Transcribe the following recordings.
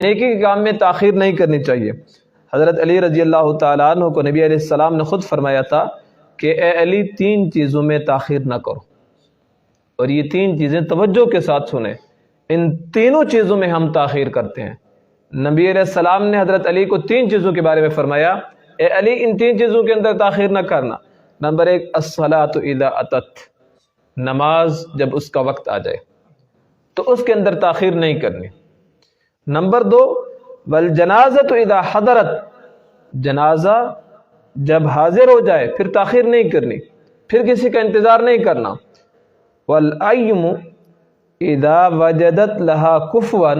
نیکی کے کام میں تاخیر نہیں کرنی چاہیے۔ حضرت علی رضی اللہ تعالیٰ عنہ کو نبی علیہ السلام نے خود فرمایا تھا کہ اے علی 3 چیزوں میں تاخیر نہ کرو، اور یہ 3 چیزیں توجہ کے ساتھ سنیں، ان تینوں چیزوں میں ہم تاخیر کرتے ہیں۔ نبی علیہ السلام نے حضرت علی کو 3 چیزوں کے بارے میں فرمایا، اے علی ان 3 چیزوں کے اندر تاخیر نہ کرنا۔ نمبر 1 الصلاۃ اذا اتت، نماز جب اس کا وقت آ جائے تو اس کے اندر تاخیر نہیں کرنی۔ نمبر 2 والجنازۃ اذا حضرت، جنازہ جب حاضر ہو جائے پھر تاخیر نہیں کرنی، پھر کسی کا انتظار نہیں کرنا۔ والأیم اذا وجدت لها کفوا،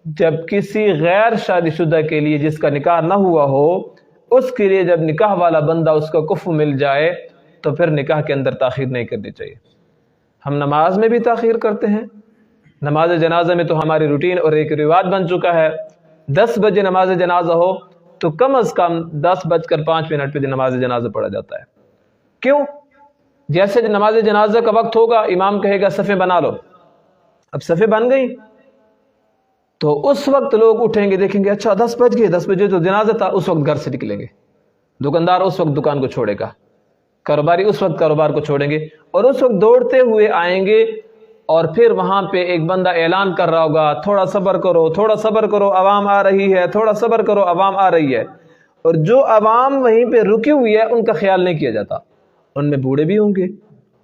جب کسی غیر شادی شدہ کے لیے جس کا نکاح نہ ہوا ہو، اس کے لیے جب نکاح والا بندہ اس کا کفو مل جائے تو پھر نکاح کے اندر تاخیر نہیں کرنی چاہیے۔ ہم نماز میں بھی تاخیر کرتے ہیں، نماز جنازہ میں تو ہماری روٹین اور ایک رواج بن چکا ہے، 10 بجے نماز جنازہ ہو تو کم از کم 10:05 پہ نماز جنازہ پڑھا جاتا ہے۔ کیوں؟ جیسے نماز جنازہ کا وقت ہوگا، امام کہے گا صفیں بنا لو، اب صفیں بن گئی تو اس وقت لوگ اٹھیں گے، دیکھیں گے اچھا 10 بج گئے، 10 بجے تو جنازہ تھا، اس وقت گھر سے نکلیں گے، دکاندار اس وقت دکان کو چھوڑے گا، کاروباری اس وقت کاروبار کو چھوڑیں گے، اور اس وقت دوڑتے ہوئے آئیں گے، اور پھر وہاں پہ ایک بندہ اعلان کر رہا ہوگا تھوڑا صبر کرو، تھوڑا صبر کرو، عوام آ رہی ہے، تھوڑا صبر کرو، عوام آ رہی ہے۔ اور جو عوام وہیں پہ رکی ہوئی ہے ان کا خیال نہیں کیا جاتا، ان میں بوڑھے بھی ہوں گے،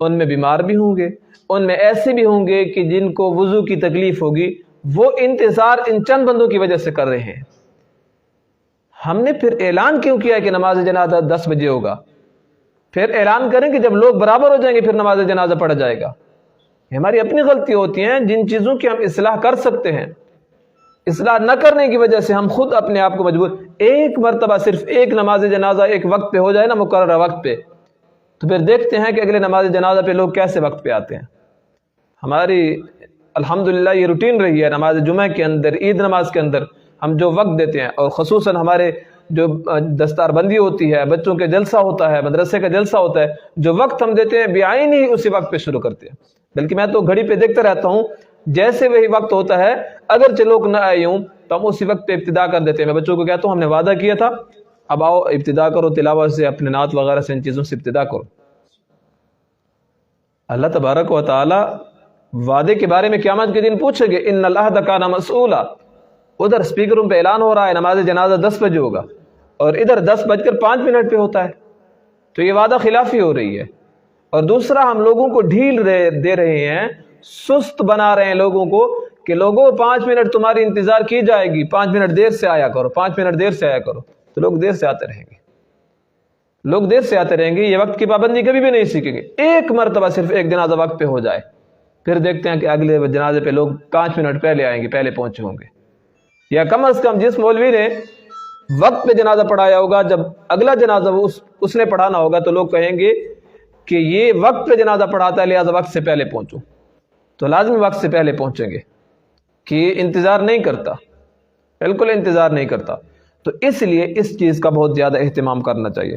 ان میں بیمار بھی ہوں گے، ان میں ایسے بھی ہوں گے کہ جن کو وضو کی تکلیف ہوگی، وہ انتظار ان چند بندوں کی وجہ سے کر رہے ہیں۔ ہم نے پھر اعلان کیوں کیا کہ نماز جنازہ 10 بجے ہوگا؟ پھر اعلان کریں کہ جب لوگ برابر ہو جائیں گے پھر نماز جنازہ پڑھا جائے گا۔ یہ ہماری اپنی غلطی ہوتی ہیں، جن چیزوں کی ہم اصلاح کر سکتے ہیں، اصلاح نہ کرنے کی وجہ سے ہم خود اپنے آپ کو مجبور، ایک مرتبہ صرف ایک نماز جنازہ ایک وقت پہ ہو جائے نا، مقررہ وقت پہ، تو پھر دیکھتے ہیں کہ اگلے نماز جنازہ پہ لوگ کیسے وقت پہ آتے ہیں۔ ہماری الحمدللہ یہ روٹین رہی ہے، نماز جمعہ کے اندر، عید نماز کے اندر ہم جو وقت دیتے ہیں، اور خصوصاً ہمارے جو دستار بندی ہوتی ہے، بچوں کے جلسہ ہوتا ہے، مدرسے کا جلسہ ہوتا ہے، جو وقت ہم دیتے ہیں بعین ہی اسی وقت پہ شروع کرتے ہیں۔ بلکہ میں تو گھڑی پہ دیکھتا رہتا ہوں، جیسے وہی وقت ہوتا ہے اگرچہ لوگ نہ آئے ہوں تو ہم اسی وقت پہ ابتدا کر دیتے ہیں۔ میں بچوں کو کہتا ہوں ہم نے وعدہ کیا تھا، اب آؤ ابتدا کرو، تلاوت سے، اپنے نعت وغیرہ سے، ان چیزوں سے ابتدا کرو۔ اللہ تبارک و تعالی وعدے کے بارے میں قیامت کے دن پوچھیں گے، ان العہد کان مسئولا، ادھر اسپیکروں پہ اعلان ہو رہا ہے نماز جنازہ 10 بجے ہوگا، اور ادھر 10:05 پہ ہوتا ہے، تو یہ وعدہ خلافی ہو رہی ہے۔ اور دوسرا، ہم لوگوں کو ڈھیل دے رہے ہیں، سست بنا رہے ہیں لوگوں کو کہ لوگوں 5 منٹ تمہاری انتظار کی جائے گی، 5 منٹ دیر سے آیا کرو، 5 منٹ دیر سے آیا کرو، تو لوگ دیر سے آتے رہیں گے، لوگ دیر سے آتے رہیں گے، یہ وقت کی پابندی کبھی بھی نہیں سیکھیں گے۔ ایک مرتبہ صرف ایک جنازہ وقت پہ ہو جائے، پھر دیکھتے ہیں کہ اگلے جنازے پہ لوگ 5 منٹ پہلے آئیں گے، پہلے پہنچے ہوں گے۔ یا کم از کم جس مولوی نے وقت پہ جنازہ پڑھایا ہوگا، جب اگلا جنازہ اس نے پڑھانا ہوگا تو لوگ کہیں گے کہ یہ وقت پہ جنازہ پڑھاتا ہے، لہذا وقت سے پہلے پہنچو، تو لازمی وقت سے پہلے پہنچیں گے، کہ یہ انتظار نہیں کرتا، بالکل انتظار نہیں کرتا۔ تو اس لیے اس چیز کا بہت زیادہ اہتمام کرنا چاہیے۔